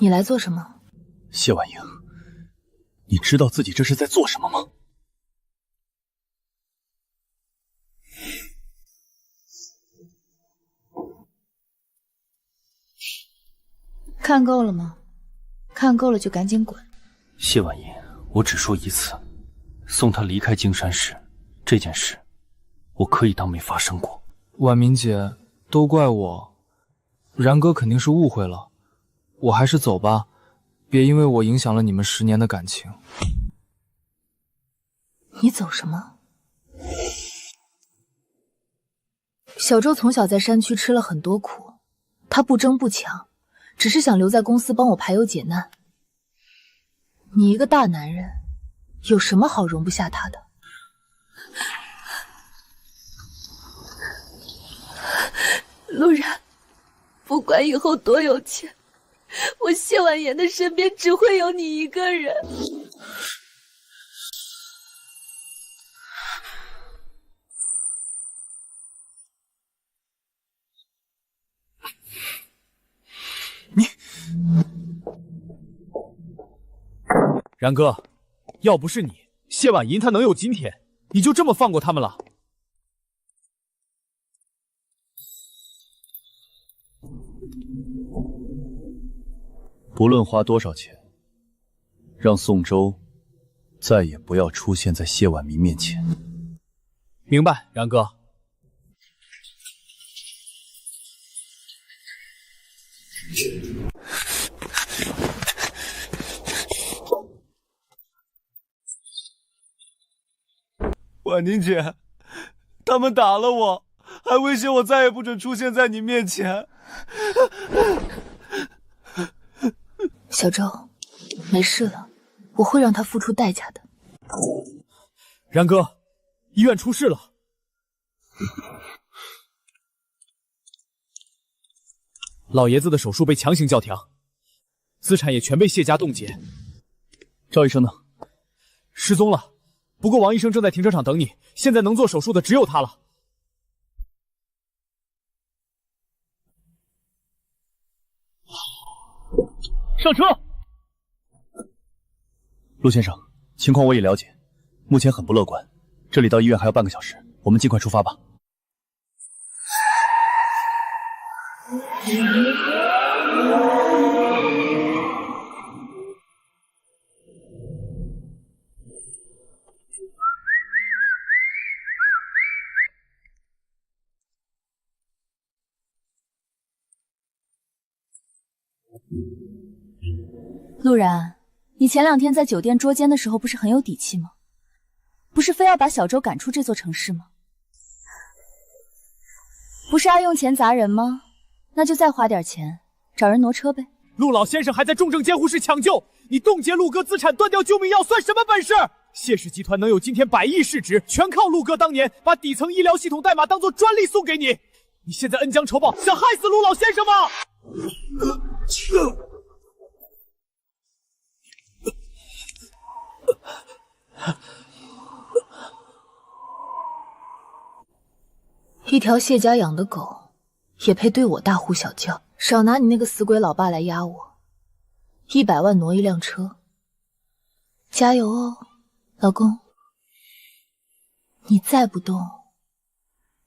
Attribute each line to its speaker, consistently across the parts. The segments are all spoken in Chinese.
Speaker 1: 你来做什么？
Speaker 2: 谢婉莹，你知道自己这是在做什么吗？
Speaker 1: 看够了吗？看够了就赶紧滚。
Speaker 2: 谢婉莹，我只说一次，送他离开金山市这件事，我可以当没发生过。
Speaker 3: 婉明姐，都怪我，然哥肯定是误会了，我还是走吧，别因为我影响了你们10年的感情。
Speaker 1: 你走什么？小周从小在山区吃了很多苦，他不争不抢，只是想留在公司帮我排忧解难。你一个大男人，有什么好容不下他的？
Speaker 4: 陆然，不管以后多有钱，我谢婉言的身边只会有你一个人。
Speaker 5: 然哥，要不是你，谢婉莹她能有今天？你就这么放过他们了？
Speaker 2: 不论花多少钱，让宋周再也不要出现在谢婉明面前。
Speaker 5: 明白，然哥。
Speaker 6: 婉宁姐，他们打了我，还威胁我再也不准出现在你面前。
Speaker 1: 小周，没事了，我会让他付出代价的。
Speaker 5: 然哥，医院出事了。老爷子的手术被强行叫停，资产也全被谢家冻结。
Speaker 2: 赵医生呢？
Speaker 5: 失踪了。不过王医生正在停车场等你，现在能做手术的只有他了。
Speaker 2: 上车！陆先生，情况我也了解，目前很不乐观，这里到医院还要半个小时，我们尽快出发吧。
Speaker 1: 陆然，你前2天在酒店捉奸的时候不是很有底气吗？不是非要把小周赶出这座城市吗？不是爱用钱砸人吗？那就再花点钱找人挪车呗。
Speaker 5: 陆老先生还在重症监护室抢救，你冻结陆哥资产断掉救命药算什么本事？谢氏集团能有今天100亿市值，全靠陆哥当年把底层医疗系统代码当做专利送给你。你现在恩将仇报，想害死陆老先生吗？
Speaker 1: 一条谢家养的狗，也配对我大呼小叫？少拿你那个死鬼老爸来压我！100万挪一辆车，加油哦，老公！你再不动，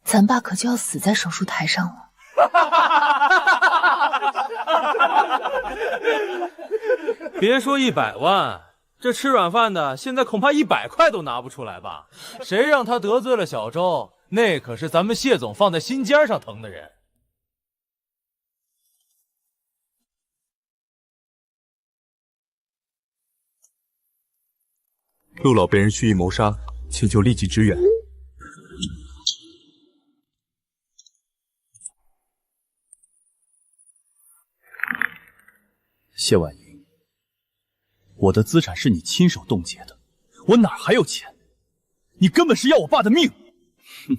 Speaker 1: 咱爸可就要死在手术台上了。
Speaker 7: 别说100万，这吃软饭的现在恐怕100块都拿不出来吧？谁让他得罪了小周？那可是咱们谢总放在心尖上疼的人。
Speaker 8: 陆老被人蓄意谋杀，请求立即支援。
Speaker 2: 谢婉莹，我的资产是你亲手冻结的，我哪还有钱？你根本是要我爸的命！哼！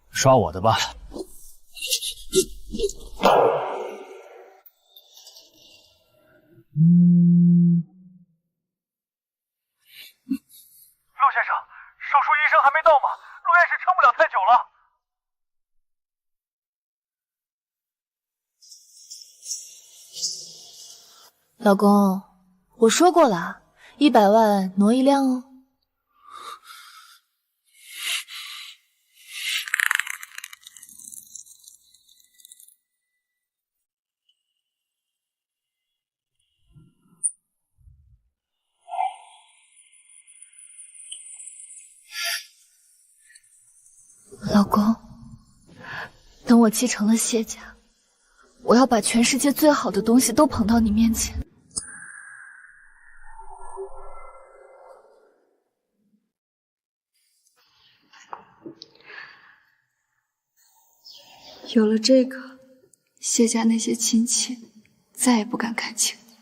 Speaker 2: 刷我的吧。
Speaker 1: 老公，我说过了，100万挪一辆哦。老公，等我继承了谢家，我要把全世界最好的东西都捧到你面前。
Speaker 4: 有了这个，谢家那些亲戚再也不敢看轻你。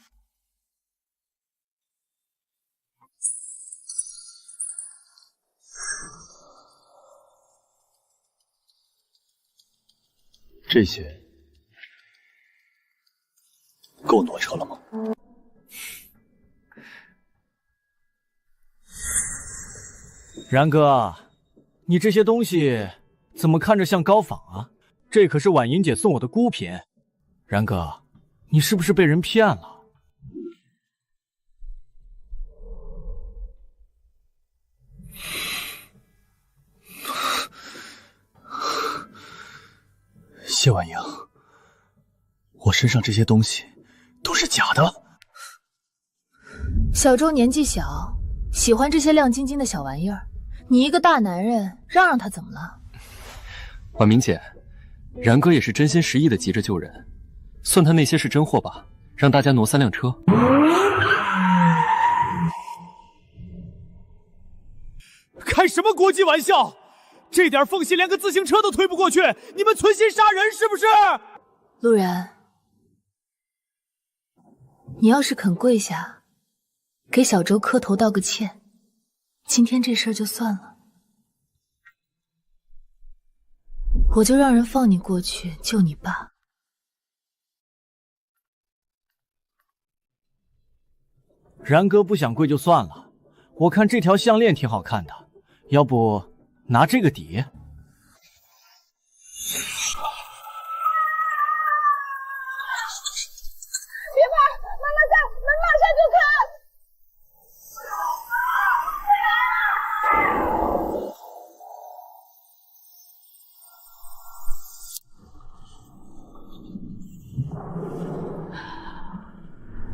Speaker 2: 这些够挪车了吗？
Speaker 5: 然哥，你这些东西怎么看着像高仿啊？这可是婉莹姐送我的孤品。然哥，你是不是被人骗了？
Speaker 2: 谢婉莹，我身上这些东西都是假的。
Speaker 1: 小周年纪小，喜欢这些亮晶晶的小玩意儿，你一个大男人让让他怎么了？
Speaker 8: 婉明姐，然哥也是真心实意的急着救人，算他那些是真货吧，让大家挪3辆车。
Speaker 5: 开什么国际玩笑？这点缝隙连个自行车都推不过去，你们存心杀人是不是？
Speaker 1: 陆然，你要是肯跪下，给小周磕头道个歉，今天这事儿就算了，我就让人放你过去救你爸。
Speaker 5: 然哥不想跪就算了，我看这条项链挺好看的，要不拿这个抵？别怕，
Speaker 9: 妈妈在，我们马上就看。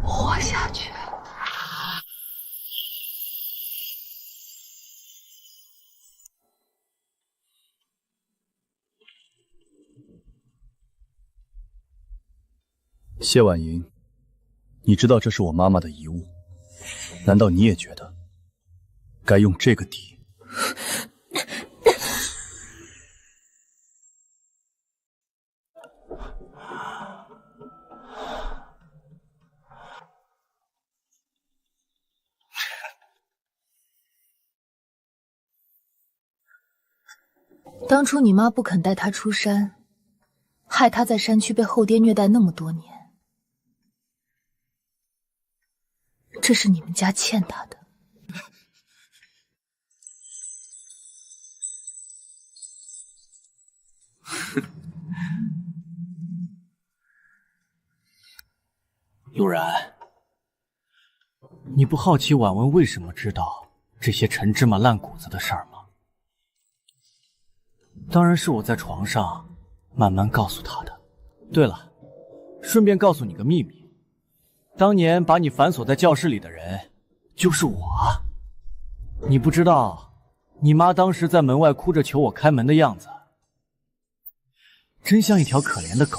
Speaker 4: 活下去。
Speaker 2: 谢婉莹，你知道这是我妈妈的遗物，难道你也觉得该用这个抵？
Speaker 1: 当初你妈不肯带她出山，害她在山区被后爹虐待那么多年，这是你们家欠她的。
Speaker 5: 陆然，你不好奇婉文为什么知道这些陈芝麻烂谷子的事儿吗？当然是我在床上慢慢告诉她的。对了，顺便告诉你个秘密，当年把你反锁在教室里的人就是我。你不知道，你妈当时在门外哭着求我开门的样子，真像一条可怜的狗。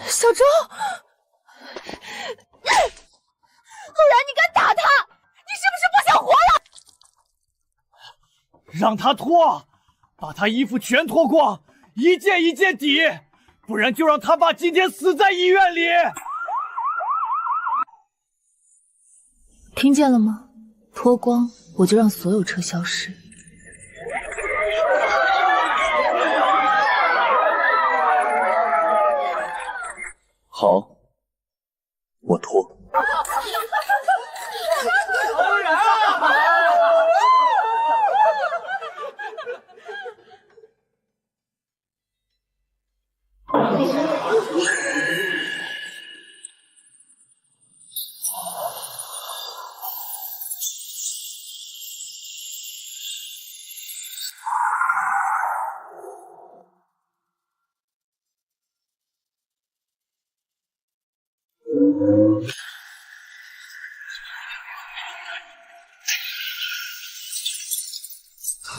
Speaker 9: 小周，陆然，你敢打他？你是不是不想活了？
Speaker 5: 让他脱，把他衣服全脱光，一件一件抵，不然就让他爸今天死在医院里。
Speaker 1: 听见了吗？脱光，我就让所有车消失。
Speaker 2: 好，我脱。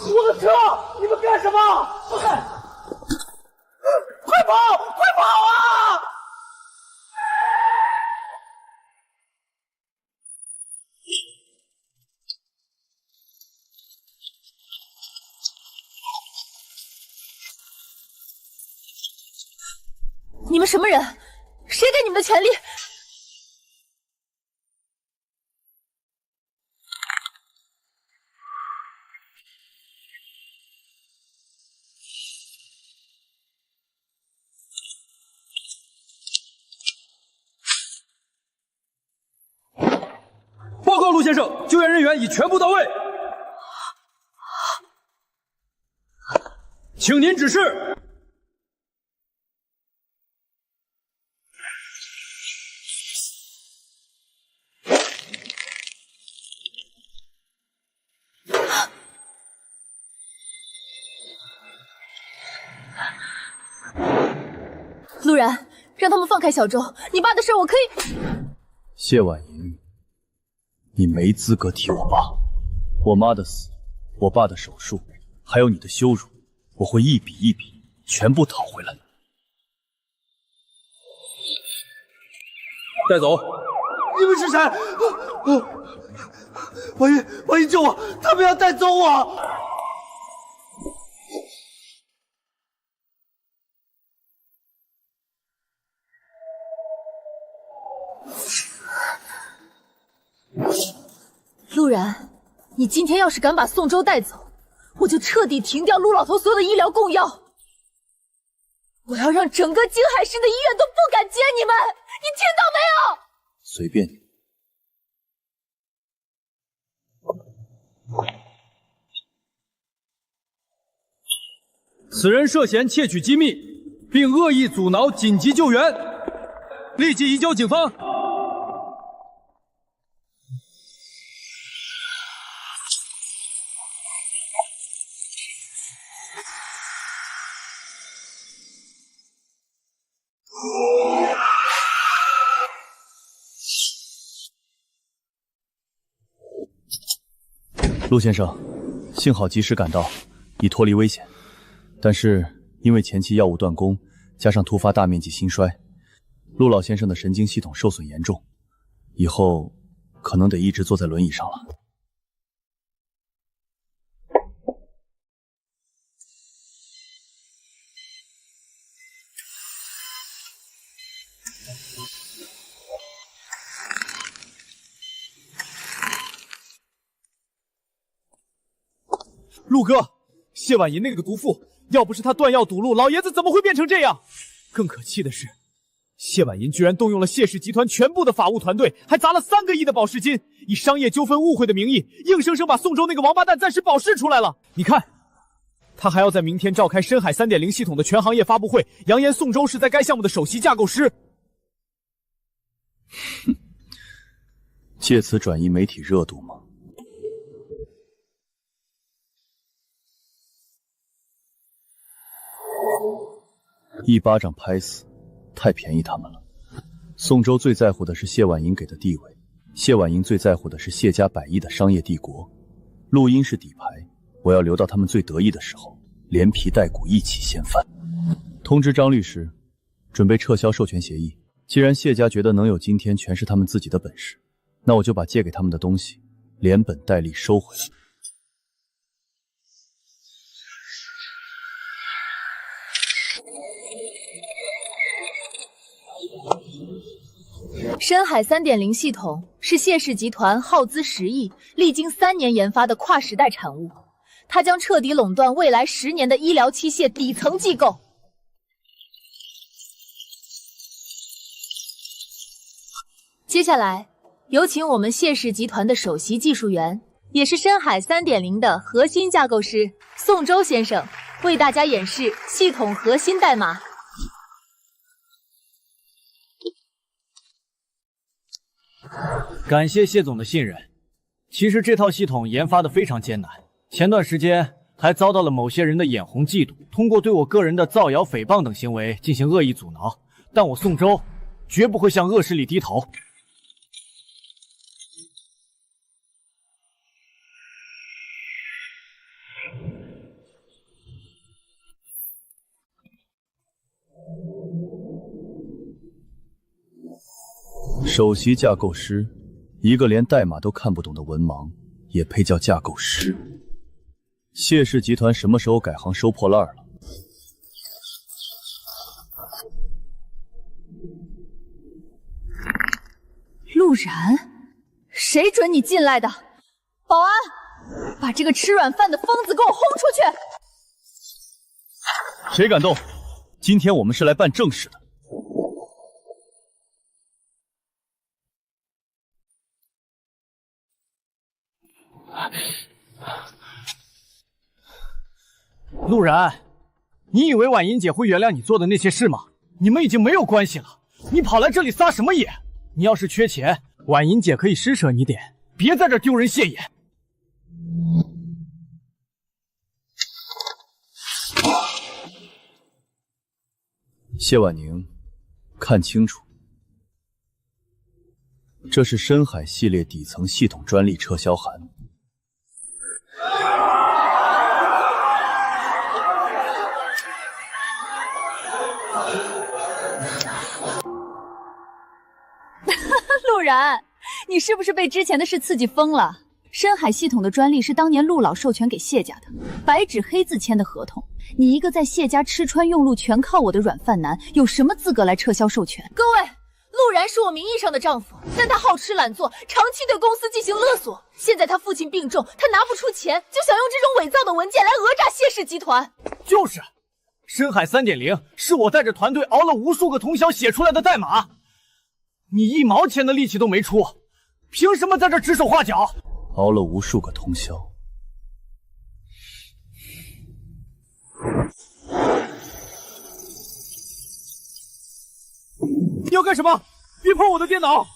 Speaker 5: 我的车！你们干什么？快跑！快跑啊！
Speaker 1: 你们什么人？谁给你们的权利？
Speaker 2: 报告陆先生，救援人员已全部到位，请您指示。
Speaker 1: 陆然，让他们放开小周，你爸的事我可以。
Speaker 2: 谢婉莹，你没资格提我爸。我妈的死，我爸的手术，还有你的羞辱，我会一笔一笔全部讨回来。带走。
Speaker 6: 你们是谁？婉莹救我！他们要带走我！
Speaker 1: 陆然，你今天要是敢把宋周带走，我就彻底停掉陆老头所有的医疗供药。我要让整个京海市的医院都不敢接你们，你听到没有？
Speaker 2: 随便你。此人涉嫌窃取机密，并恶意阻挠紧急救援，立即移交警方。陆先生，幸好及时赶到，已脱离危险。但是因为前期药物断供，加上突发大面积心衰，陆老先生的神经系统受损严重，以后可能得一直坐在轮椅上了。
Speaker 5: 陆哥，谢婉莹那个毒妇，要不是她断药堵路，老爷子怎么会变成这样？更可气的是，谢婉莹居然动用了谢氏集团全部的法务团队，还砸了3个亿的保释金，以商业纠纷误会的名义，硬生生把宋周那个王八蛋暂时保释出来了。你看，他还要在明天召开深海 3.0 系统的全行业发布会，扬言宋周是在该项目的首席架构师。
Speaker 2: 哼，借此转移媒体热度吗？一巴掌拍死，太便宜他们了。宋周最在乎的是谢婉莹给的地位，谢婉莹最在乎的是谢家100亿的商业帝国。陆音是底牌，我要留到他们最得意的时候，连皮带骨一起掀翻。通知张律师，准备撤销授权协议。既然谢家觉得能有今天全是他们自己的本事，那我就把借给他们的东西连本带利收回来。
Speaker 1: 深海 3.0 系统是谢氏集团耗资10亿，历经3年研发的跨时代产物，它将彻底垄断未来10年的医疗器械底层机构。接下来，有请我们谢氏集团的首席技术员，也是深海3.0的核心架构师宋周先生，为大家演示系统核心代码。
Speaker 5: 感谢谢总的信任。其实这套系统研发的非常艰难，前段时间还遭到了某些人的眼红嫉妒，通过对我个人的造谣诽谤等行为进行恶意阻挠。但我宋周绝不会向恶势力低头。
Speaker 2: 首席架构师，一个连代码都看不懂的文盲，也配叫架构师？谢氏集团什么时候改行收破烂了？
Speaker 4: 陆然，谁准你进来的？保安，把这个吃软饭的疯子给我轰出去！
Speaker 2: 谁敢动？今天我们是来办正事的。
Speaker 5: 陆然，你以为婉莹姐会原谅你做的那些事吗？你们已经没有关系了，你跑来这里撒什么野？你要是缺钱，婉莹姐可以施舍你点，别在这丢人现眼。
Speaker 2: 谢婉宁，看清楚，这是深海系列底层系统专利撤销函。
Speaker 4: 陆然，你是不是被之前的事刺激疯了？深海系统的专利是当年陆老授权给谢家的，白纸黑字签的合同。你一个在谢家吃穿用路全靠我的软饭男，有什么资格来撤销授权？
Speaker 1: 各位，陆然是我名义上的丈夫，但他好吃懒做，长期对公司进行勒索。现在他父亲病重，他拿不出钱，就想用这种伪造的文件来讹诈谢氏集团。
Speaker 5: 就是，深海3.0是我带着团队熬了无数个通宵写出来的代码，你1毛钱的力气都没出，凭什么在这指手画脚？
Speaker 2: 熬了无数个通宵。
Speaker 5: 你要干什么？别碰我的电脑！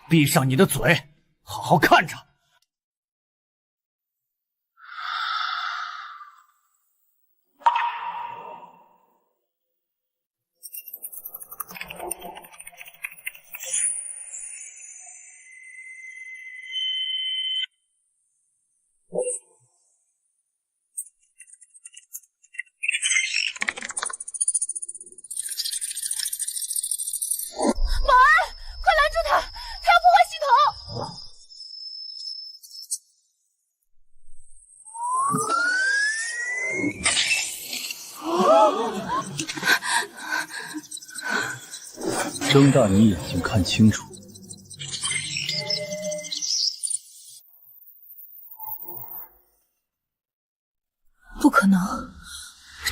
Speaker 5: 闭上你的嘴，好好看着。
Speaker 2: 睁大你眼睛看清楚，
Speaker 1: 不可能，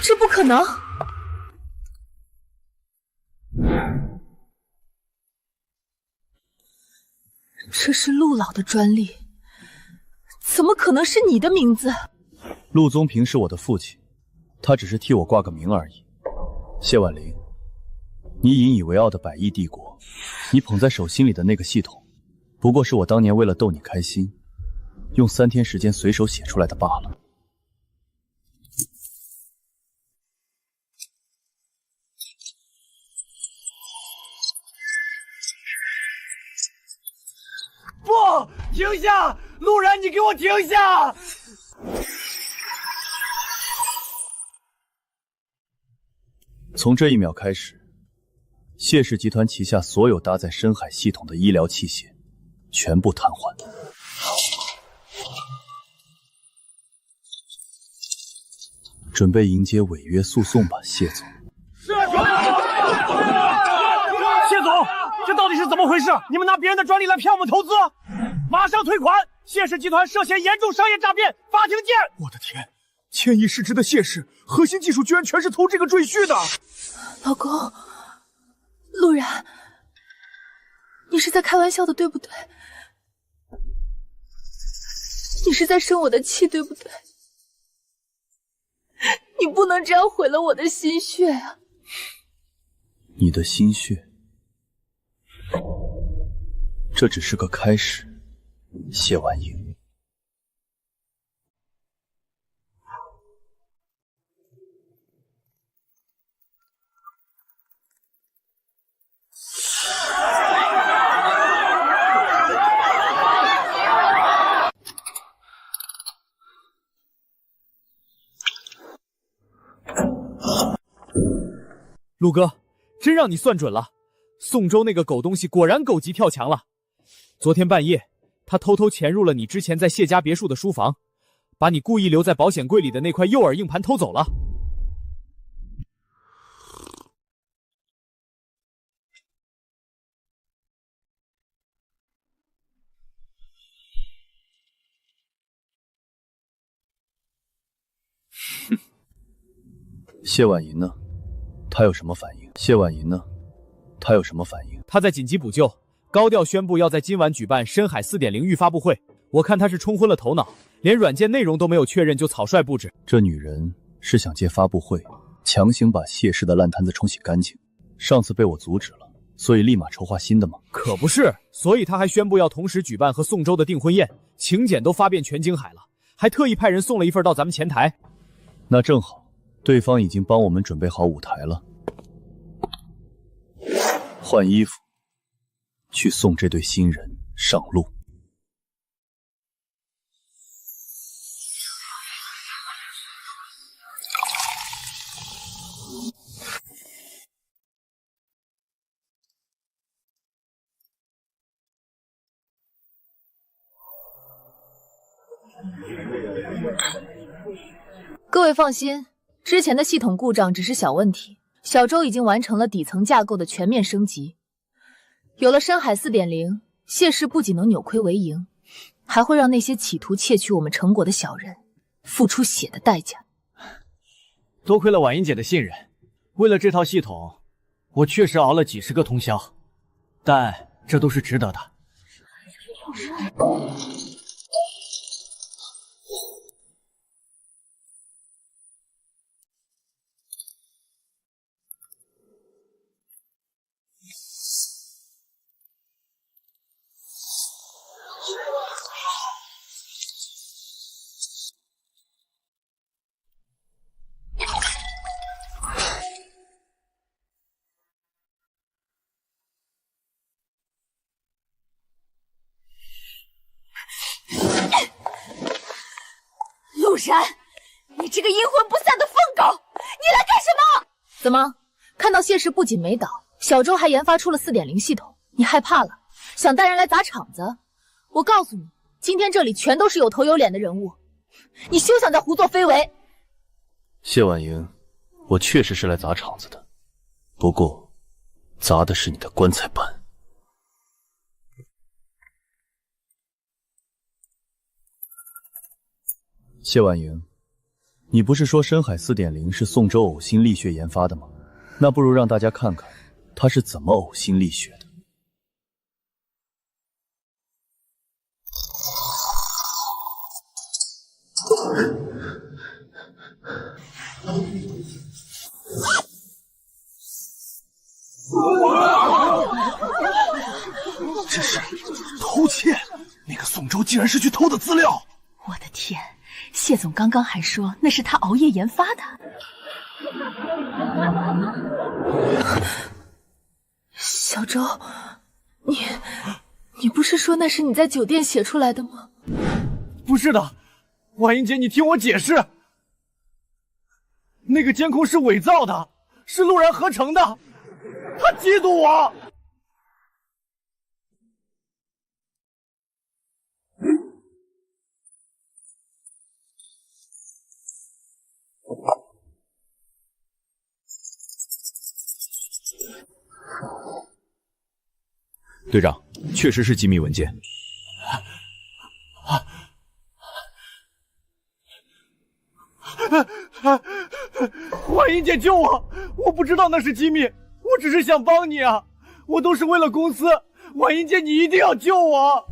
Speaker 1: 这不可能！这是陆老的专利，怎么可能是你的名字？
Speaker 2: 陆宗平是我的父亲，他只是替我挂个名而已。谢婉玲，你引以为傲的百亿帝国，你捧在手心里的那个系统，不过是我当年为了逗你开心，用3天时间随手写出来的罢了。
Speaker 5: 不，停下！陆然，你给我停下！
Speaker 2: 从这一秒开始，谢氏集团旗下所有搭载深海系统的医疗器械全部瘫痪。准备迎接违约诉讼吧，谢总。
Speaker 5: 谢总，这到底是怎么回事？你们拿别人的专利来骗我们投资？马上退款！谢氏集团涉嫌严重商业诈骗，法庭见！
Speaker 6: 我的天，
Speaker 5: 千亿市值的谢氏核心技术居然全是从这个赘婿的。
Speaker 1: 老公，陆然，你是在开玩笑的，对不对？你是在生我的气，对不对？你不能这样毁了我的心血啊！
Speaker 2: 你的心血，这只是个开始，谢婉莹。
Speaker 5: 陆哥，真让你算准了，宋州那个狗东西果然狗急跳墙了。昨天半夜，他偷偷潜入了你之前在谢家别墅的书房，把你故意留在保险柜里的那块诱饵硬盘偷走了。
Speaker 2: 谢婉莹呢？她有什么反应？谢婉莹呢？她有什么反应？
Speaker 5: 她在紧急补救，高调宣布要在今晚举办深海 4.0 预发布会。我看她是冲昏了头脑，连软件内容都没有确认就草率布置。
Speaker 2: 这女人是想借发布会强行把谢氏的烂摊子冲洗干净。上次被我阻止了，所以立马筹划新的吗？
Speaker 5: 可不是，所以她还宣布要同时举办和宋州的订婚宴，请柬都发遍全京海了，还特意派人送了一份到咱们前台。
Speaker 2: 那正好，对方已经帮我们准备好舞台了。换衣服，去送这对新人上路。
Speaker 1: 各位放心，之前的系统故障只是小问题，小周已经完成了底层架构的全面升级。有了深海 4.0， 谢氏不仅能扭亏为盈，还会让那些企图窃取我们成果的小人付出血的代价。
Speaker 10: 多亏了婉莹姐的信任，为了这套系统，我确实熬了几10个通宵，但这都是值得的。
Speaker 9: 陆然，你这个阴魂不散的疯狗，你来干什么？
Speaker 1: 怎么，看到谢氏不仅没倒，小周还研发出了 4.0 系统，你害怕了，想带人来砸场子？我告诉你，今天这里全都是有头有脸的人物，你休想再胡作非为。
Speaker 2: 谢婉莹，我确实是来砸场子的，不过砸的是你的棺材板。谢婉莹，你不是说深海 4.0 是宋州呕心沥血研发的吗？那不如让大家看看他是怎么呕心沥血的。
Speaker 5: 这是偷窃！那个宋州竟然是去偷的资料！
Speaker 4: 我的天，谢总刚刚还说那是他熬夜研发的。
Speaker 1: 小周，你不是说那是你在酒店写出来的吗？
Speaker 10: 不是的，婉莹姐，你听我解释，那个监控是伪造的，是陆然合成的，他嫉妒我。
Speaker 5: 队长，确实是机密文件。
Speaker 6: 婉英姐救我！我不知道那是机密，我只是想帮你啊！我都是为了公司，婉英姐，你一定要救我！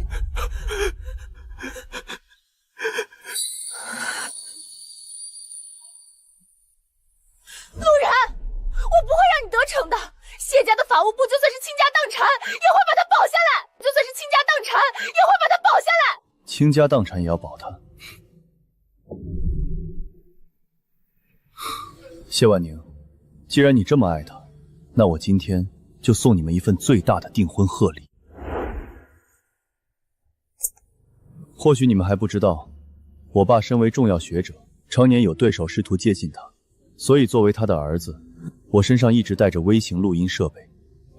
Speaker 9: 陆然，我不会让你得逞的。谢家的法务部就算是倾家荡产，也会把他保下来；就算是倾家荡产，也会把他保下来。
Speaker 2: 倾家荡产也要保他。谢婉宁，既然你这么爱他，那我今天就送你们一份最大的订婚贺礼。或许你们还不知道，我爸身为重要学者，常年有对手试图接近他，所以作为他的儿子，我身上一直带着微型录音设备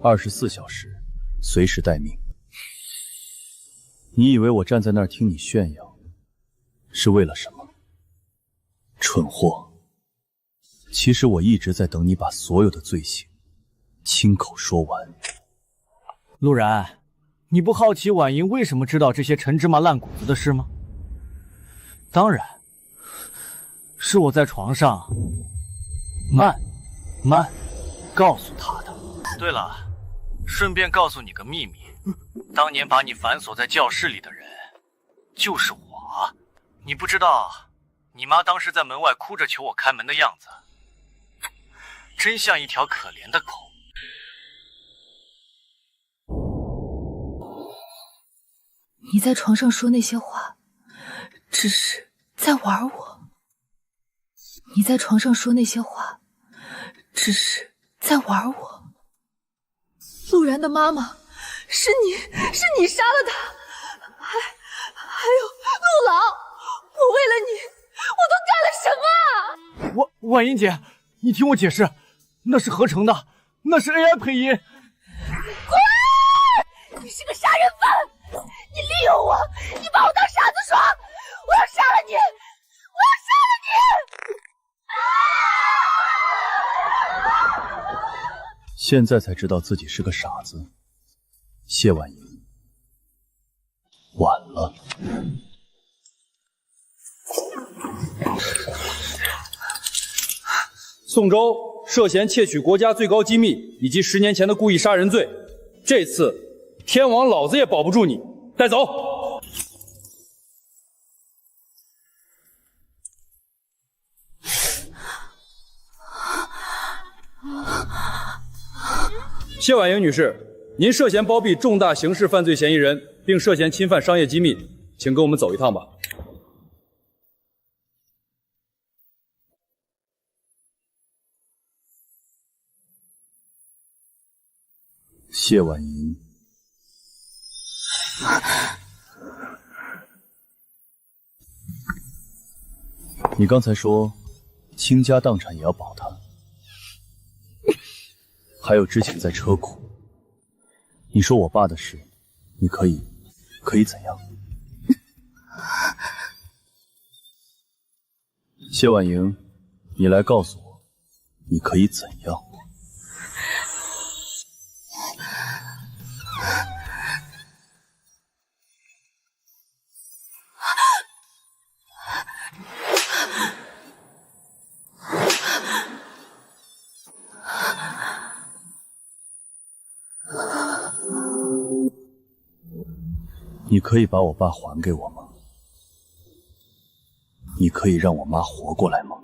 Speaker 2: ，24小时，随时待命。你以为我站在那儿听你炫耀，是为了什么？蠢货！其实我一直在等你把所有的罪行亲口说完。
Speaker 10: 陆然，你不好奇婉莹为什么知道这些陈芝麻烂谷子的事吗？当然，是我在床上慢慢告诉他的。对了，顺便告诉你个秘密，当年把你反锁在教室里的人就是我。你不知道，你妈当时在门外哭着求我开门的样子，真像一条可怜的狗。
Speaker 1: 你在床上说那些话，只是在玩我。你在床上说那些话，只是在玩我。陆然的妈妈，是你杀了他，还有陆老，我为了你，我都干了什么啊？
Speaker 6: 婉英姐，你听我解释，那是合成的，那是 AI 配音。
Speaker 9: 滚！你是个杀人犯！你利用我，你把我当傻子耍！我要杀了你！我要杀了
Speaker 2: 你！现在才知道自己是个傻子，谢婉莹，晚了。
Speaker 11: 宋州涉嫌窃取国家最高机密以及10年前的故意杀人罪，这次天王老子也保不住你，带走。谢婉莹女士，您涉嫌包庇重大刑事犯罪嫌疑人，并涉嫌侵犯商业机密，请跟我们走一趟吧。
Speaker 2: 谢婉莹，你刚才说倾家荡产也要保他，还有之前在车库，你说我爸的事，你可以怎样？谢婉莹，你来告诉我，你可以怎样？你可以把我爸还给我吗？你可以让我妈活过来吗？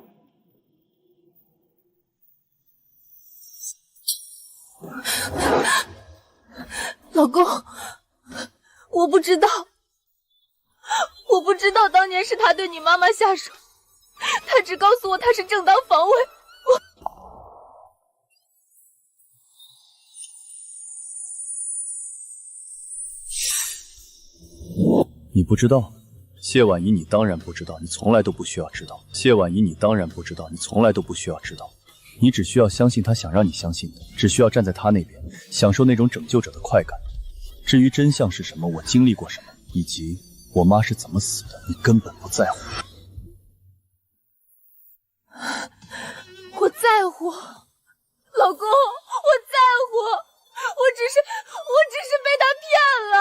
Speaker 9: 老公，我不知道当年是他对你妈妈下手，他只告诉我他是正当防卫。
Speaker 2: 你不知道，谢婉仪，你当然不知道，你从来都不需要知道。谢婉仪，你当然不知道，你从来都不需要知道。你只需要相信他想让你相信的，只需要站在他那边，享受那种拯救者的快感。至于真相是什么，我经历过什么，以及我妈是怎么死的，你根本不在乎。
Speaker 9: 我在乎，老公，我在乎，我只是被他骗了，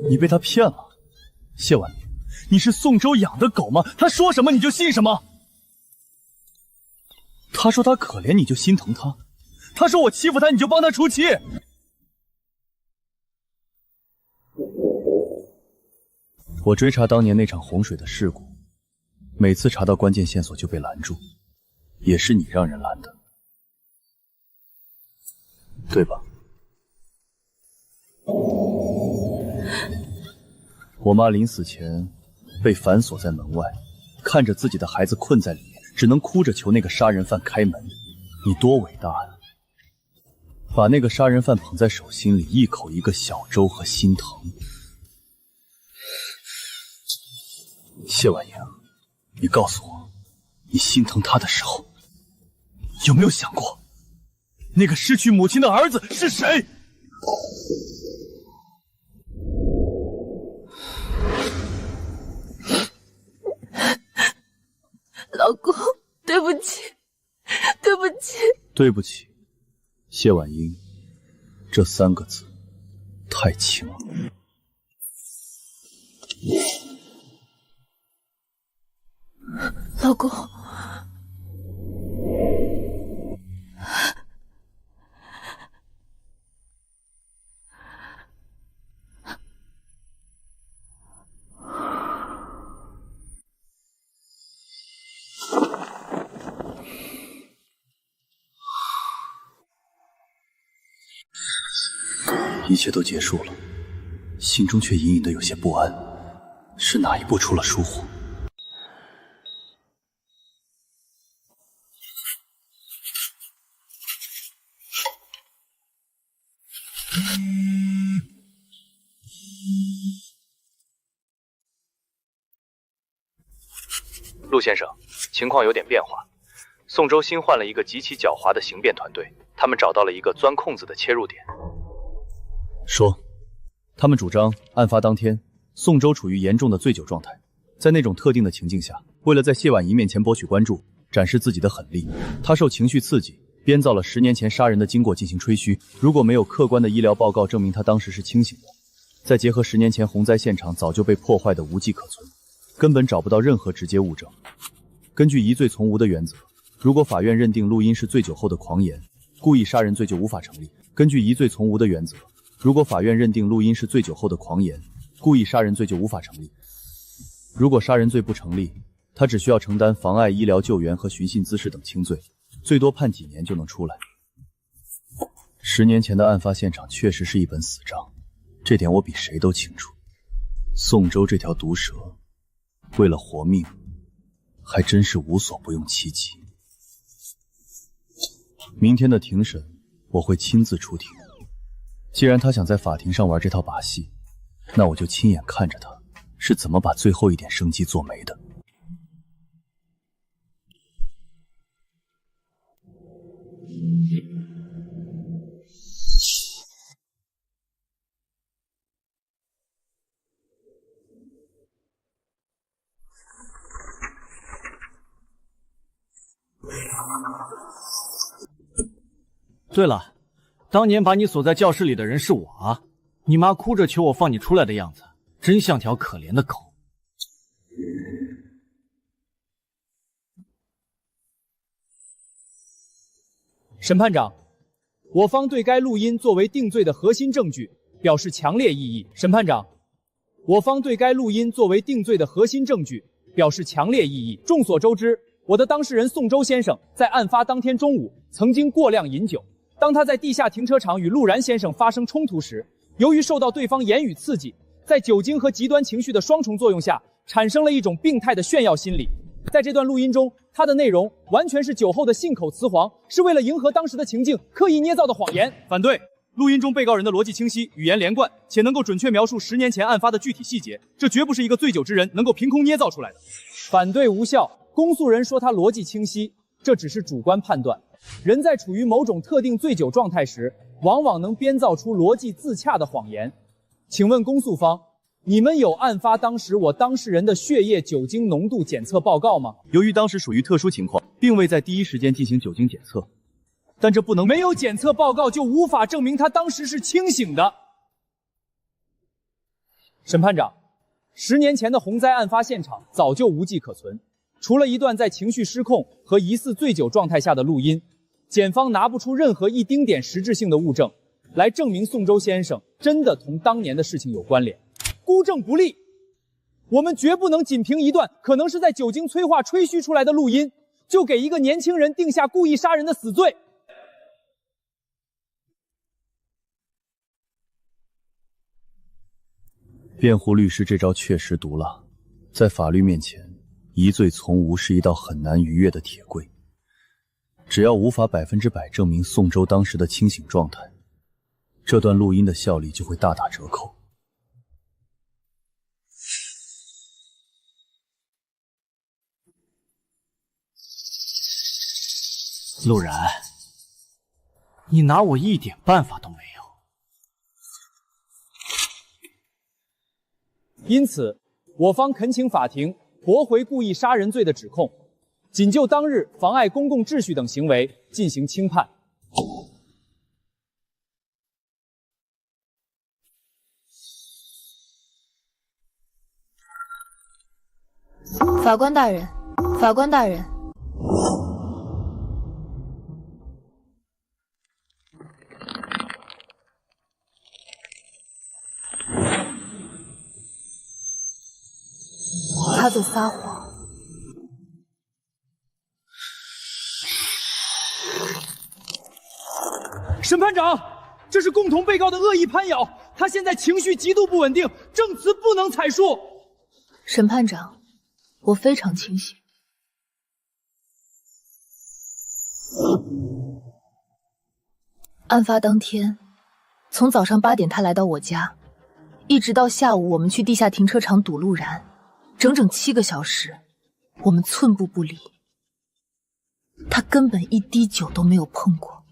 Speaker 2: 你被他骗了，谢婉宁，你是宋州养的狗吗？他说什么你就信什么？他说他可怜你就心疼他，他说我欺负他你就帮他出气。我追查当年那场洪水的事故，每次查到关键线索就被拦住，也是你让人拦的，对吧？我妈临死前被反锁在门外，看着自己的孩子困在里面，只能哭着求那个杀人犯开门。你多伟大呀！把那个杀人犯捧在手心里，一口一个小粥和心疼。谢婉莹，你告诉我，你心疼他的时候，有没有想过，那个失去母亲的儿子是谁？
Speaker 9: 老公，对不起，对不起，
Speaker 2: 对不起，谢婉莹，这3个字太轻了。
Speaker 9: 老公，
Speaker 2: 一切都结束了，心中却隐隐的有些不安，是哪一步出了疏忽？
Speaker 12: 陆先生，情况有点变化。宋州新换了一个极其狡猾的刑辩团队，他们找到了一个钻空子的切入点。
Speaker 2: 说，他们主张案发当天，宋州处于严重的醉酒状态，在那种特定的情境下，为了在谢婉莹面前博取关注，展示自己的狠力，他受情绪刺激，编造了10年前杀人的经过进行吹嘘。如果没有客观的医疗报告证明他当时是清醒的，再结合10年前洪灾现场早就被破坏的无迹可存，根本找不到任何直接物证。根据疑罪从无的原则，如果法院认定录音是醉酒后的狂言，故意杀人罪就无法成立。根据疑罪从无的原则，如果法院认定录音是醉酒后的狂言，故意杀人罪就无法成立。如果杀人罪不成立，他只需要承担妨碍医疗救援和寻衅滋事等轻罪，最多判几年就能出来。10年前的案发现场确实是一本死账，这点我比谁都清楚。宋州这条毒蛇，为了活命，还真是无所不用其极。明天的庭审，我会亲自出庭。既然他想在法庭上玩这套把戏，那我就亲眼看着他是怎么把最后一点生机做没的。
Speaker 10: 对了，当年把你锁在教室里的人是我啊！你妈哭着求我放你出来的样子，真像条可怜的狗。
Speaker 5: 审判长，我方对该录音作为定罪的核心证据表示强烈异议。审判长，我方对该录音作为定罪的核心证据表示强烈异议。众所周知，我的当事人宋州先生在案发当天中午曾经过量饮酒。当他在地下停车场与陆然先生发生冲突时，由于受到对方言语刺激，在酒精和极端情绪的双重作用下，产生了一种病态的炫耀心理。在这段录音中，它的内容完全是酒后的信口雌黄，是为了迎合当时的情境刻意捏造的谎言。反对！录音中被告人的逻辑清晰，语言连贯，且能够准确描述10年前案发的具体细节，这绝不是一个醉酒之人能够凭空捏造出来的。反对无效。公诉人说他逻辑清晰，这只是主观判断。人在处于某种特定醉酒状态时，往往能编造出逻辑自洽的谎言。请问公诉方，你们有案发当时我当事人的血液酒精浓度检测报告吗？
Speaker 2: 由于当时属于特殊情况，并未在第一时间进行酒精检测，但这不能
Speaker 5: 没有检测报告就无法证明他当时是清醒的。审判长，10年前的洪灾案发现场早就无迹可存，
Speaker 11: 除了一段在情绪失控和疑似醉酒状态下的录音，检方拿不出任何一丁点实质性的物证来证明宋周先生真的同当年的事情有关联，孤证不立。我们绝不能仅凭一段可能是在酒精催化吹嘘出来的录音，就给一个年轻人定下故意杀人的死罪。
Speaker 2: 辩护律师这招确实毒辣，在法律面前，疑罪从无是一道很难逾越的铁柜。只要无法100%证明宋周当时的清醒状态，这段录音的效力就会大打折扣。
Speaker 10: 陆然，你拿我一点办法都没有。
Speaker 11: 因此，我方恳请法庭驳回故意杀人罪的指控，仅就当日妨碍公共秩序等行为进行轻判。
Speaker 1: 法官大人，法官大人。他在撒谎。
Speaker 11: 审判长，这是共同被告的恶意攀咬，他现在情绪极度不稳定，证词不能采述。
Speaker 1: 审判长，我非常清醒。案发当天，从早上8点他来到我家，一直到下午我们去地下停车场堵陆然。整整7个小时，我们寸步不离。他根本一滴酒都没有碰过。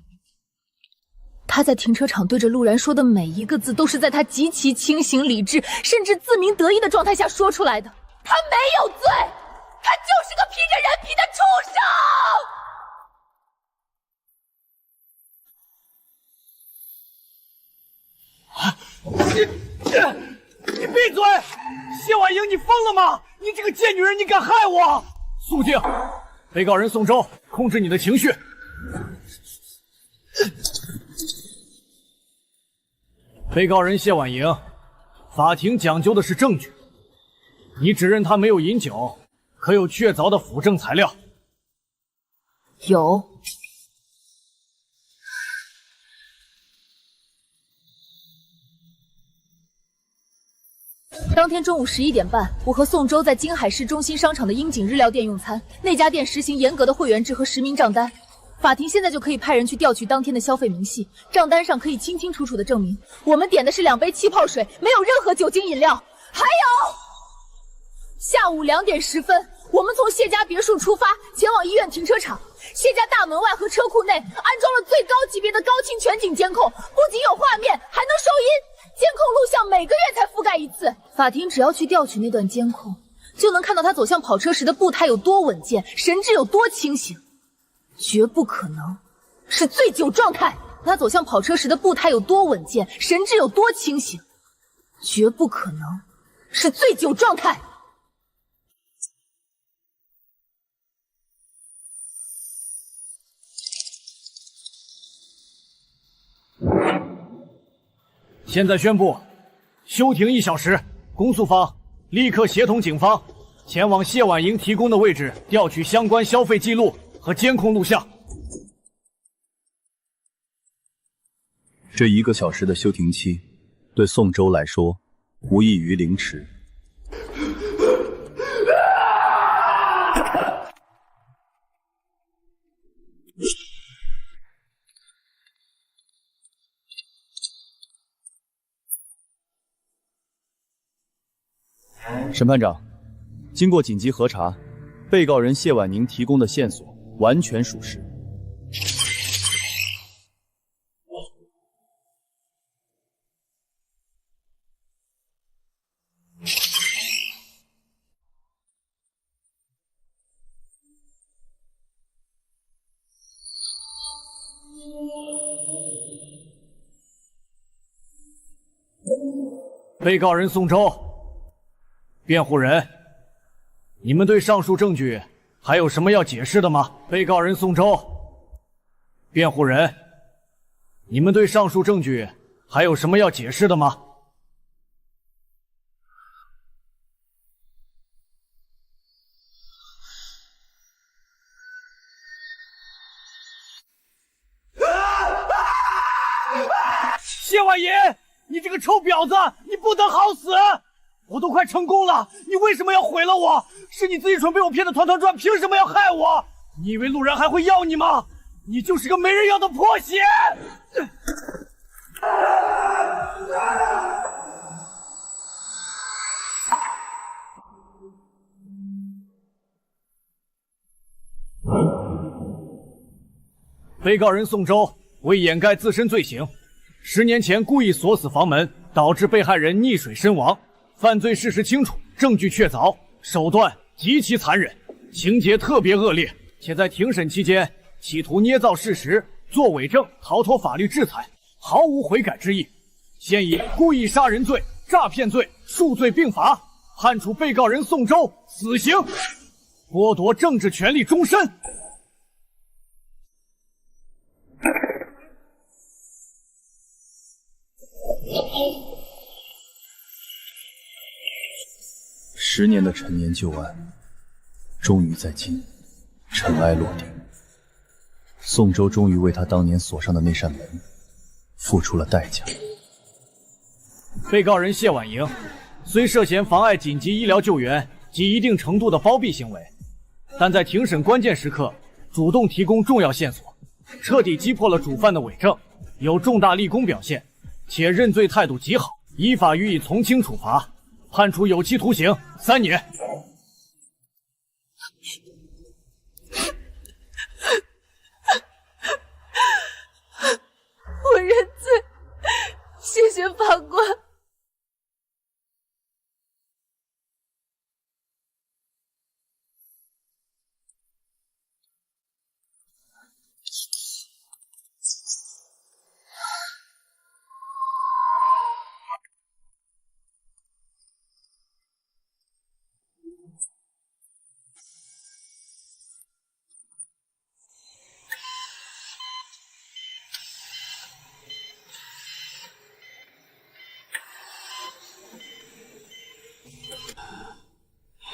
Speaker 1: 他在停车场对着陆然说的每一个字，都是在他极其清醒、理智，甚至自鸣得意的状态下说出来的。
Speaker 9: 他没有罪，他就是个披着人皮的
Speaker 6: 畜生！你闭嘴！谢婉莹，你疯了吗？你这个贱女人，你敢害我！
Speaker 10: 肃静！被告人宋周，控制你的情绪。被告人谢婉莹，法庭讲究的是证据。你指认他没有饮酒，可有确凿的辅证材料？
Speaker 1: 有。当天中午11点半，我和宋周在京海市中心商场的樱井日料店用餐。那家店实行严格的会员制和实名账单。法庭现在就可以派人去调取当天的消费明细，账单上可以清清楚楚的证明，我们点的是2杯气泡水，没有任何酒精饮料。还有，下午2点10分，我们从谢家别墅出发，前往医院停车场。谢家大门外和车库内安装了最高级别的高清全景监控，不仅有画面，还能收音。监控录像每个月才覆盖一次，法庭只要去调取那段监控，就能看到他走向跑车时的步态有多稳健，神志有多清醒。绝不可能是醉酒状态。他走向跑车时的步态有多稳健，神志有多清醒。绝不可能是醉酒状态。
Speaker 10: 现在宣布，休庭1小时。公诉方立刻协同警方前往谢婉莹提供的位置调取相关消费记录和监控录像。
Speaker 2: 这1个小时的休庭期，对宋周来说，无异于凌迟。审判长，经过紧急核查，被告人谢婉宁提供的线索完全属实。
Speaker 10: 被告人宋周，辩护人，你们对上述证据还有什么要解释的吗？被告人宋周，辩护人，你们对上述证据还有什么要解释的吗？
Speaker 6: 谢婉莹，你这个臭婊子，你不得好死！我都快成功了，你为什么要毁了我？是你自己蠢被我骗得团团转，凭什么要害我？你以为陆然还会要你吗？你就是个没人要的破鞋！
Speaker 10: 被告人宋周为掩盖自身罪行，10年前故意锁死房门，导致被害人溺水身亡。犯罪事实清楚，证据确凿，手段极其残忍，情节特别恶劣，且在庭审期间企图捏造事实，作伪证，逃脱法律制裁，毫无悔改之意。现以故意杀人罪、诈骗罪数罪并罚，判处被告人宋周死刑，剥夺政治权利终身。
Speaker 2: 10年的陈年旧案，终于在今尘埃落定。宋周终于为他当年锁上的那扇门付出了代价。
Speaker 10: 被告人谢婉莹虽涉嫌妨碍紧急医疗救援及一定程度的包庇行为，但在庭审关键时刻主动提供重要线索，彻底击破了主犯的伪证，有重大立功表现，且认罪态度极好，依法予以从轻处罚，判处有期徒刑3年。
Speaker 9: 我认罪，谢谢法官。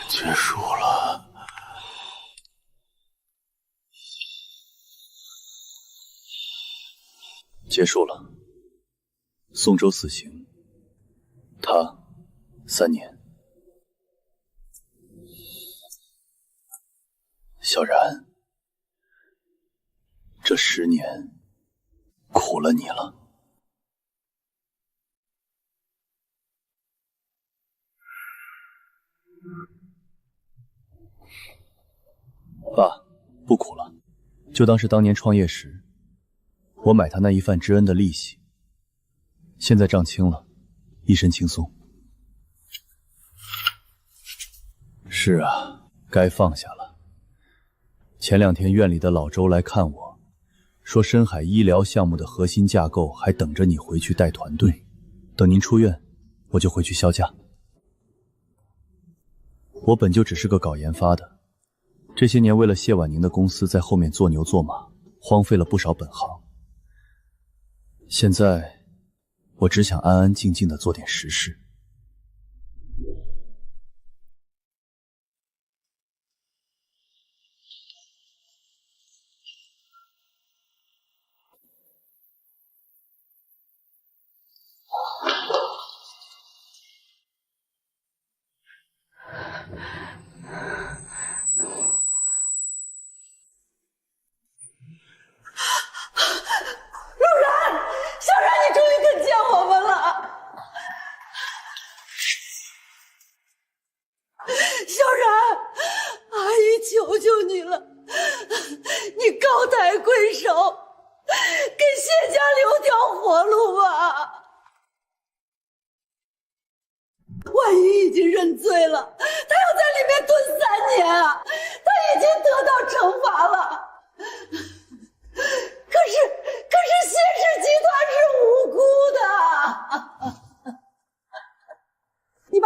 Speaker 2: 结束了。结束了。宋周死刑，他3年。小然，这10年苦了你了。爸，不苦了，就当是当年创业时我买他那一饭之恩的利息。现在账清了，一身轻松。是啊，该放下了。前2天院里的老周来看我，说深海医疗项目的核心架构还等着你回去带团队，等您出院，我就回去销假。我本就只是个搞研发的，这些年为了谢婉宁的公司在后面做牛做马，荒废了不少本行。现在我只想安安静静地做点实事。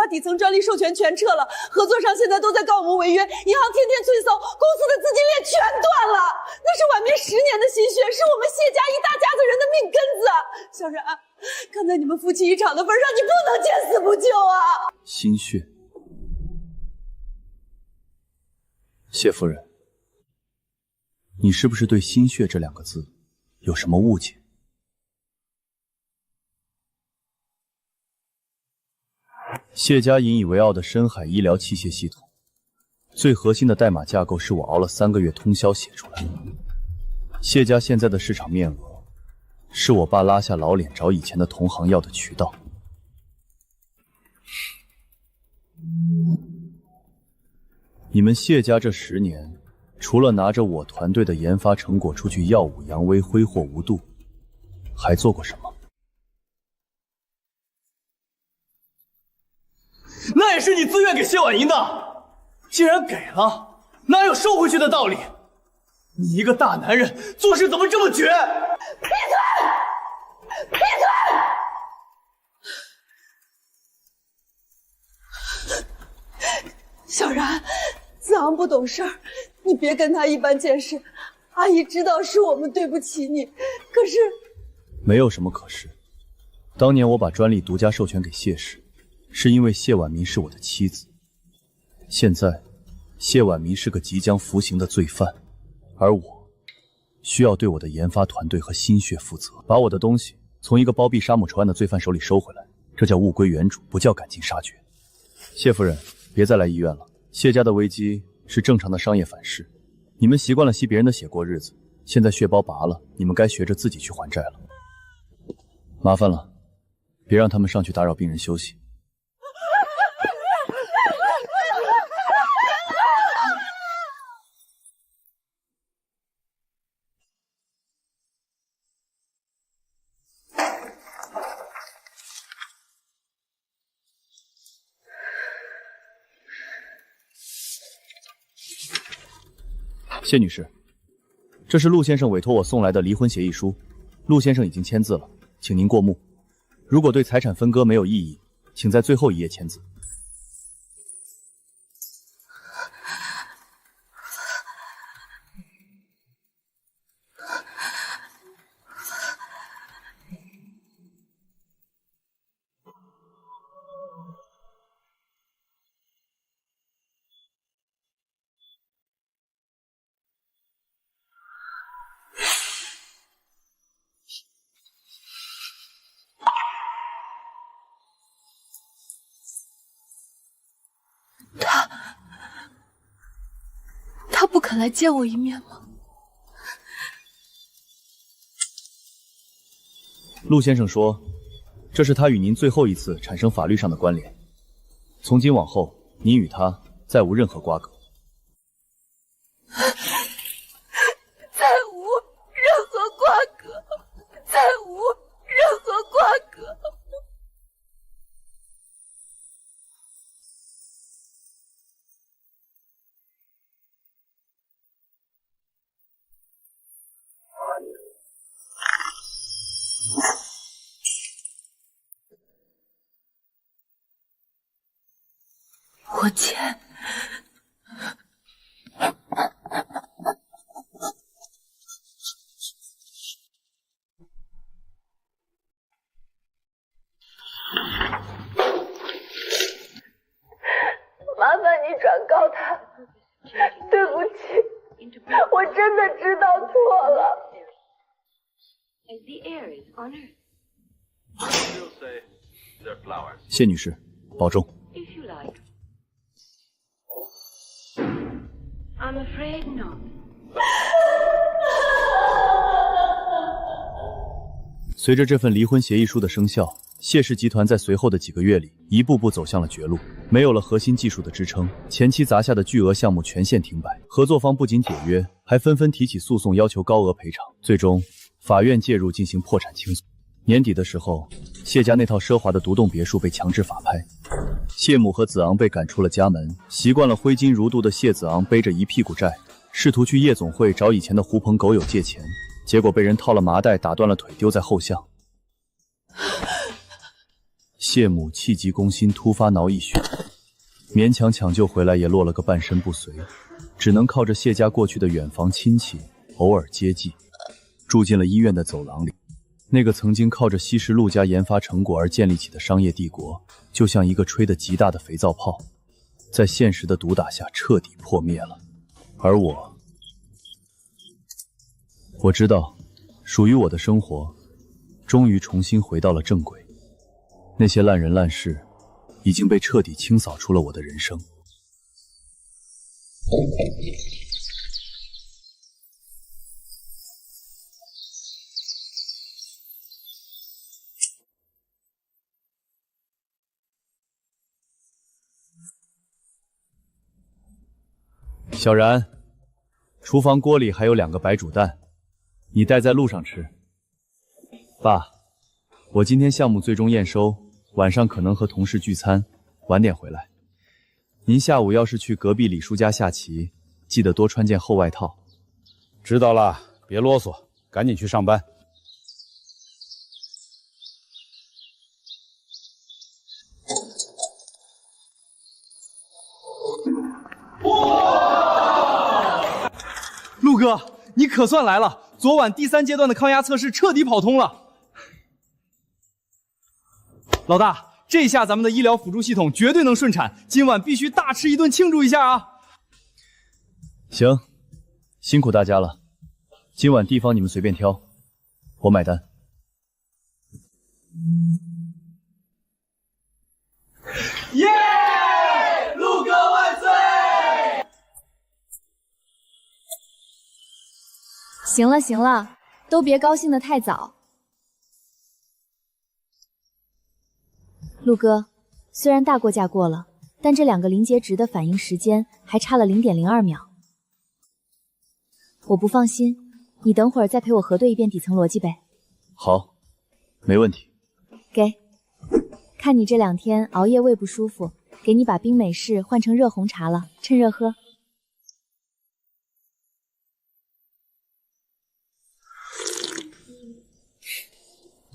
Speaker 13: 把底层专利授权全撤了，合作商现在都在告我们违约，银行天天催搜，公司的资金链全断了。那是晚明10年的心血，是我们谢家一大家子人的命根子。小然，看在你们夫妻一场的份上，你不能见死不救啊！
Speaker 2: 心血，谢夫人，你是不是对心血这2个字有什么误解？谢家引以为傲的深海医疗器械系统，最核心的代码架构是我熬了3个月通宵写出来的。谢家现在的市场面额，是我爸拉下老脸找以前的同行要的渠道。你们谢家这10年，除了拿着我团队的研发成果出去耀武扬威、挥霍无度，还做过什么？
Speaker 6: 那也是你自愿给谢婉莹的，既然给了，哪有收回去的道理？你一个大男人做事怎么这么绝？
Speaker 9: 闭嘴！闭
Speaker 13: 嘴！小然，子昂不懂事儿，你别跟他一般见识。阿姨知道是我们对不起你，可是
Speaker 2: 没有什么可是。当年我把专利独家授权给谢氏，是因为谢婉明是我的妻子。现在，谢婉明是个即将服刑的罪犯，而我需要对我的研发团队和心血负责，把我的东西从一个包庇杀母仇案的罪犯手里收回来，这叫物归原主，不叫赶尽杀绝。谢夫人，别再来医院了。谢家的危机是正常的商业反噬，你们习惯了吸别人的血过日子，现在血包拔了，你们该学着自己去还债了。麻烦了，别让他们上去打扰病人休息。谢女士，这是陆先生委托我送来的离婚协议书，陆先生已经签字了，请您过目。如果对财产分割没有异议，请在最后一页签字。
Speaker 1: 他不肯来见我一面吗？
Speaker 2: 陆先生说，这是他与您最后一次产生法律上的关联，从今往后，您与他再无任何瓜葛。
Speaker 9: 再无任何瓜葛，再无任何瓜葛。
Speaker 1: 我签。
Speaker 9: 麻烦你转告他，对不起，我真的知道错了。
Speaker 2: 谢女士，保重。
Speaker 14: I'm afraid not.
Speaker 2: 随着这份离婚协议书的生效，谢氏集团在随后的几个月里一步步走向了绝路，没有了核心技术的支撑，前期砸下的巨额项目全线停摆，合作方不仅解约，还纷纷提起诉讼，要求高额赔偿。最终，法院介入进行破产清诉。年底的时候，谢家那套奢华的独栋别墅被强制法拍，谢母和子昂被赶出了家门。习惯了挥金如土的谢子昂背着一屁股债，试图去夜总会找以前的狐朋狗友借钱，结果被人套了麻袋，打断了腿，丢在后巷。谢母气急攻心，突发脑溢血，勉强抢救回来，也落了个半身不遂，只能靠着谢家过去的远房亲戚偶尔接济，住进了医院的走廊里。那个曾经靠着稀释陆家研发成果而建立起的商业帝国，就像一个吹得极大的肥皂泡，在现实的毒打下彻底破灭了。而我知道，属于我的生活终于重新回到了正轨，那些烂人烂事已经被彻底清扫出了我的人生。小然，厨房锅里还有2个白煮蛋，你带在路上吃。爸，我今天项目最终验收，晚上可能和同事聚餐，晚点回来。您下午要是去隔壁李叔家下棋，记得多穿件厚外套。
Speaker 14: 知道了，别啰嗦，赶紧去上班。
Speaker 11: 陆哥，你可算来了！昨晚第3阶段的抗压测试彻底跑通了。老大，这下咱们的医疗辅助系统绝对能顺产，今晚必须大吃一顿庆祝一下啊！
Speaker 2: 行，辛苦大家了。今晚地方你们随便挑，我买单。
Speaker 6: 耶！陆哥万岁！
Speaker 4: 行了行了，都别高兴得太早。陆哥，虽然大过价过了，但这2个临界值的反应时间还差了0.02秒。我不放心，你等会儿再陪我核对一遍底层逻辑呗。
Speaker 2: 好，没问题。
Speaker 4: 给，看你这2天熬夜胃不舒服，给你把冰美式换成热红茶了，趁热喝。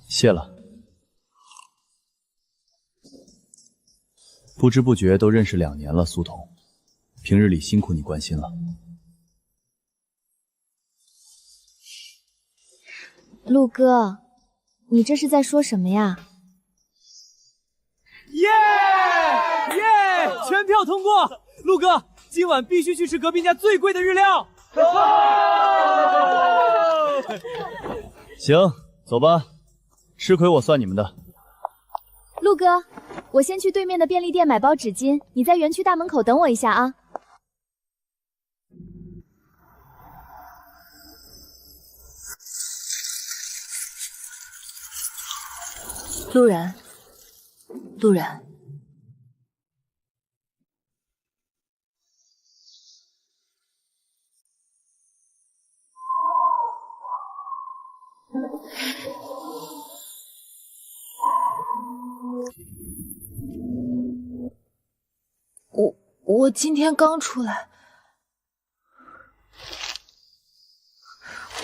Speaker 2: 谢了。不知不觉都认识2年了，苏童，平日里辛苦你关心了。
Speaker 4: 陆哥，你这是在说什么呀？
Speaker 11: 耶！全票通过！陆哥，今晚必须去吃隔壁家最贵的日料。
Speaker 2: 行，走吧。吃亏我算你们的。
Speaker 4: 陆哥，我先去对面的便利店买包纸巾，你在园区大门口等我一下啊。
Speaker 1: 陆然，陆然，我今天刚出来，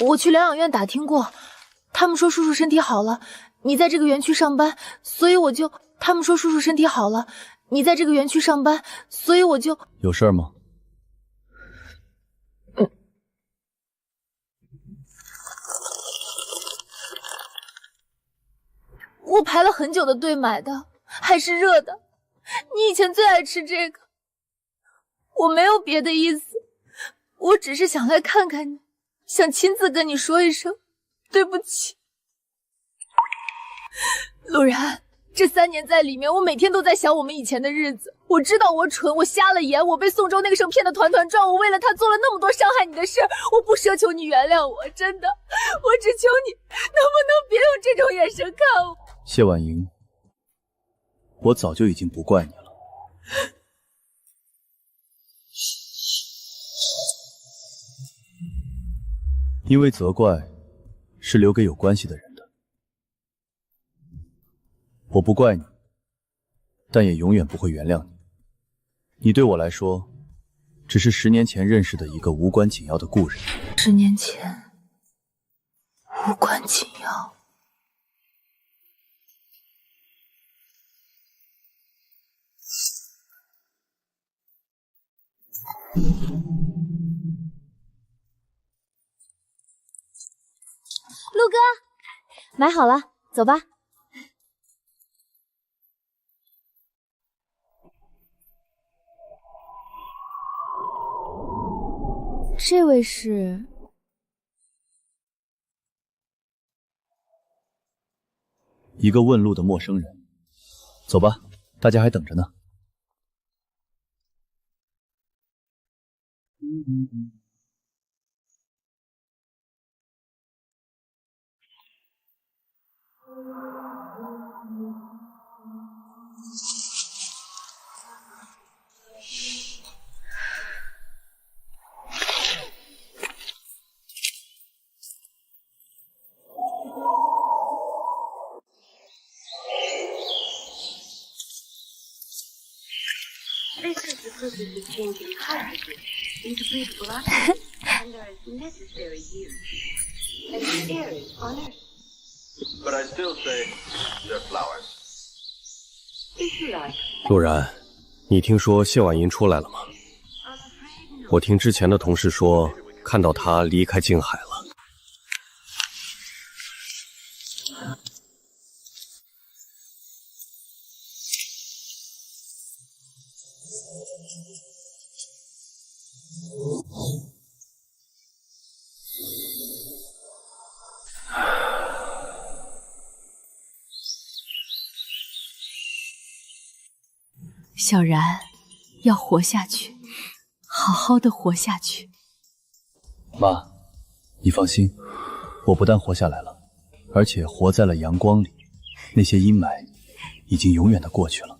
Speaker 1: 我去疗养院打听过，他们说叔叔身体好了，你在这个园区上班，所以我就……他们说叔叔身体好了，你在这个园区上班，所以我就……
Speaker 2: 有事吗？
Speaker 1: 我排了很久的队买的，还是热的。你以前最爱吃这个。我没有别的意思，我只是想来看看你，想亲自跟你说一声对不起。陆然，这3年在里面，我每天都在想我们以前的日子。我知道我蠢，我瞎了眼，我被宋州那个省骗得团团转，我为了他做了那么多伤害你的事，我不奢求你原谅我，真的，我只求你能不能别用这种眼神看我。
Speaker 2: 谢婉莹，我早就已经不怪你了。因为责怪是留给有关系的人的。我不怪你，但也永远不会原谅你。你对我来说，只是10年前认识的一个无关紧要的故人。
Speaker 1: 10年前，无关紧要。
Speaker 9: 陆哥，买好了，走吧。这位是？
Speaker 2: 一个问路的陌生人。走吧，大家还等着呢。
Speaker 15: 陆然，你听说谢婉莹出来了吗？我听之前的同事说，看到她离开静海了。
Speaker 4: 小然，要活下去，好好的活下去。
Speaker 2: 妈，你放心，我不但活下来了，而且活在了阳光里，那些阴霾已经永远的过去了。